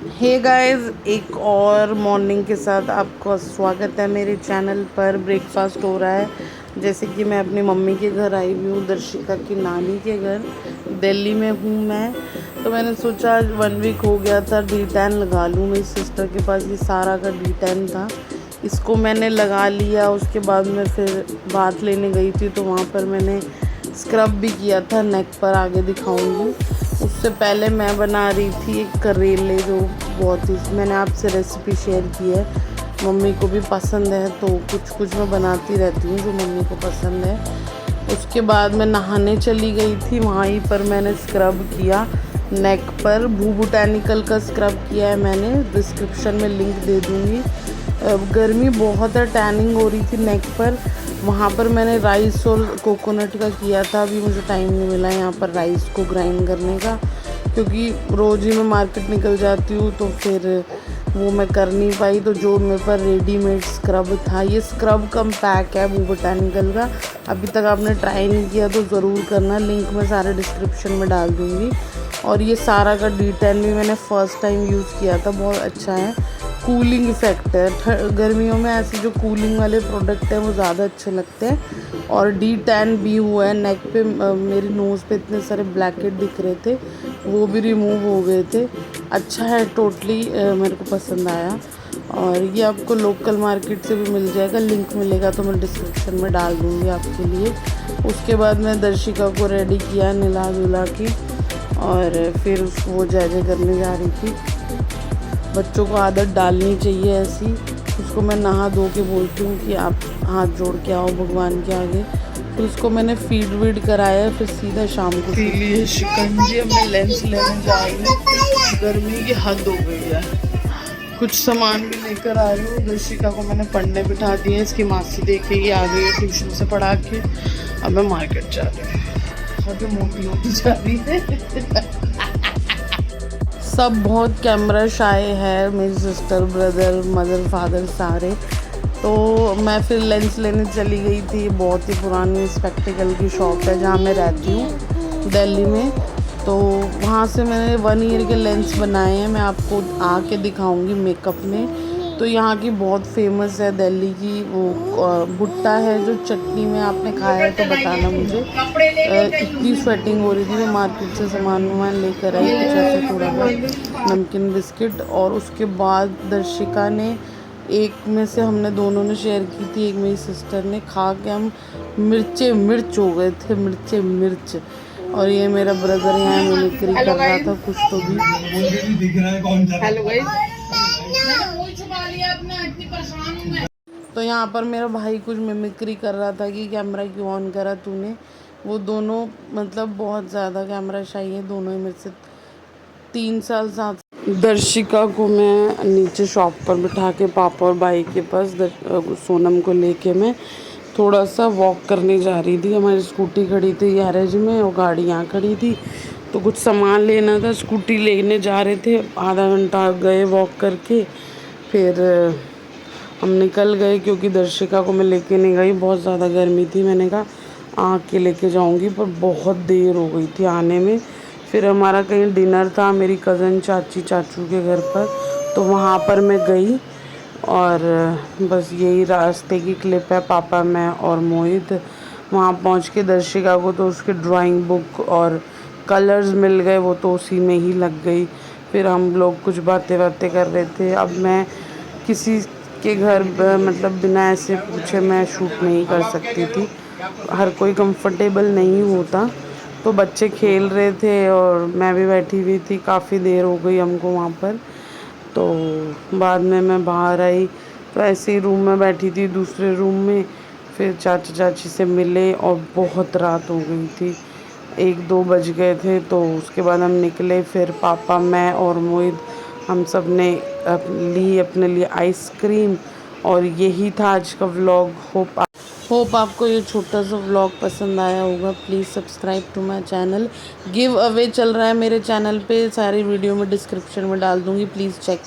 Hey guys, एक और morning के साथ आपका स्वागत है मेरे चैनल पर। ब्रेकफास्ट हो रहा है। जैसे कि मैं अपनी मम्मी के घर आई हुई हूँ, दर्शिका की नानी के घर दिल्ली में हूँ मैं। तो मैंने सोचा आज 1 वीक हो गया था, D10 लगा लूँ। मेरी सिस्टर के पास ये सारा का D10 था, इसको मैंने लगा लिया। उसके बाद मैं फिर बात लेने गई थी तो वहाँ पर मैंने स्क्रब भी किया था नेक पर, आगे दिखाऊंगी। उससे पहले मैं बना रही थी एक करेले, जो बहुत ही मैंने आपसे रेसिपी शेयर की है, मम्मी को भी पसंद है, तो कुछ कुछ मैं बनाती रहती हूँ जो मम्मी को पसंद है। उसके बाद मैं नहाने चली गई थी, वहीं पर मैंने स्क्रब किया नेक पर। भू बोटैनिकल का स्क्रब किया है मैंने, डिस्क्रिप्शन में लिंक दे दूँगी। गर्मी बहुत है, टैनिंग हो रही थी नेक पर। वहाँ पर मैंने राइस और कोकोनट का किया था। अभी मुझे टाइम नहीं मिला यहाँ पर राइस को ग्राइंड करने का, क्योंकि रोज़ ही मैं मार्केट निकल जाती हूँ, तो फिर वो मैं कर नहीं पाई। तो जो मेरे पर रेडीमेड स्क्रब था, ये स्क्रब कम पैक है वो बोटैनिकल का। अभी तक आपने ट्राई नहीं किया तो ज़रूर करना, लिंक मैं सारे डिस्क्रिप्शन में डाल दूँगी। और ये सारा का D10 भी मैंने फ़र्स्ट टाइम यूज़ किया था, बहुत अच्छा है, कूलिंग इफ़ेक्ट है। गर्मियों में ऐसे जो कूलिंग वाले प्रोडक्ट हैं वो ज़्यादा अच्छे लगते हैं। और D10 भी हुआ है नेक पे। मेरी नोज़ पे इतने सारे ब्लैकेट दिख रहे थे, वो भी रिमूव हो गए थे। अच्छा है, टोटली मेरे को पसंद आया। और ये आपको लोकल मार्केट से भी मिल जाएगा, लिंक मिलेगा तो मैं डिस्क्रिप्शन में डाल दूँगी आपके लिए। उसके बाद मैं दर्शिका को रेडी किया नहला धुला के, और फिर उसको वो जय करने जा रही थी। बच्चों को आदत डालनी चाहिए ऐसी। उसको मैं नहा धो के बोलती हूँ कि आप हाथ जोड़ के आओ भगवान के आगे। फिर उसको मैंने फीड वीड कराया, फिर सीधा शाम को पी लिए शिकंजी। अब मैं लेंस लेने जा रही हूँ, गर्मी की हद हो गई है। कुछ सामान भी लेकर आ रही हूँ। दर्शिका को मैंने पढ़ने बिठा दिया, इसकी मासी देखेगी आ गई ट्यूशन से पढ़ा के। अब मैं मार्केट जा रही हूँ, अभी मोटी होती जा रही है। सब बहुत कैमरा शाय है, मेरी सिस्टर, ब्रदर, मदर, फादर सारे। तो मैं फिर लेंस लेने चली गई थी। बहुत ही पुरानी स्पेक्टिकल की शॉप है जहाँ मैं रहती हूँ दिल्ली में। तो वहाँ से मैंने 1 ईयर के लेंस बनाए हैं, मैं आपको आके दिखाऊंगी मेकअप में। तो यहाँ की बहुत फेमस है दिल्ली की वो भुट्टा है, जो चटनी में आपने खाया है तो बताना मुझे। इतनी स्वेटिंग हो रही थी, मैं मार्केट से सामान लेकर आई, कुछ ऐसे थोड़ा बहुत नमकीन बिस्किट। और उसके बाद दर्शिका ने, एक में से हमने दोनों ने शेयर की थी, एक मेरी सिस्टर ने, खा के हम मिर्च हो गए थे, मिर्च। और ये मेरा ब्रदर यहाँ मिमिक्री कर रहा था कुछ तो भी। हेलो गाइस, तो यहाँ पर मेरा भाई कुछ मिमिक्री कर रहा था कि कैमरा क्यों ऑन करा तूने। वो दोनों मतलब बहुत ज़्यादा कैमरा शाई है दोनों ही, मेरे से 3 साल 7। दर्शिका को मैं नीचे शॉप पर बिठा के पापा और भाई के पास सोनम को लेके मैं थोड़ा सा वॉक करने जा रही थी। हमारी स्कूटी खड़ी थी गैरेज में और गाड़ी यहाँ खड़ी थी, तो कुछ सामान लेना था, स्कूटी लेने जा रहे थे। आधा घंटा गए वॉक करके, फिर हम निकल गए, क्योंकि दर्शिका को मैं लेके नहीं गई, बहुत ज़्यादा गर्मी थी। मैंने कहा आके लेके जाऊंगी, पर बहुत देर हो गई थी आने में। फिर हमारा कहीं डिनर था मेरी कज़न चाची चाचू के घर पर, तो वहाँ पर मैं गई। और बस यही रास्ते की क्लिप है, पापा, मैं और मोहित। वहाँ पहुँच के दर्शिका को तो उसके ड्राइंग बुक और कलर्स मिल गए, वो तो उसी में ही लग गई। फिर हम लोग कुछ बातें कर रहे थे। अब मैं किसी के घर मतलब बिना ऐसे पूछे मैं शूट नहीं कर सकती थी, हर कोई कंफर्टेबल नहीं होता। तो बच्चे खेल रहे थे और मैं भी बैठी हुई थी, काफ़ी देर हो गई हमको वहाँ पर। तो बाद में मैं बाहर आई, तो ऐसे ही रूम में बैठी थी दूसरे रूम में। फिर चाचा चाची से मिले और बहुत रात हो गई थी, 1-2 बज गए थे। तो उसके बाद हम निकले, फिर पापा, मैं और मोहित, हम सब ने ली अपने लिए आइसक्रीम। और यही था आज का व्लॉग। होप आपको ये छोटा सा व्लॉग पसंद आया होगा। Please subscribe to my channel. Give away चल रहा है मेरे चैनल पे, सारी वीडियो में डिस्क्रिप्शन में डाल दूँगी, प्लीज़ चेक।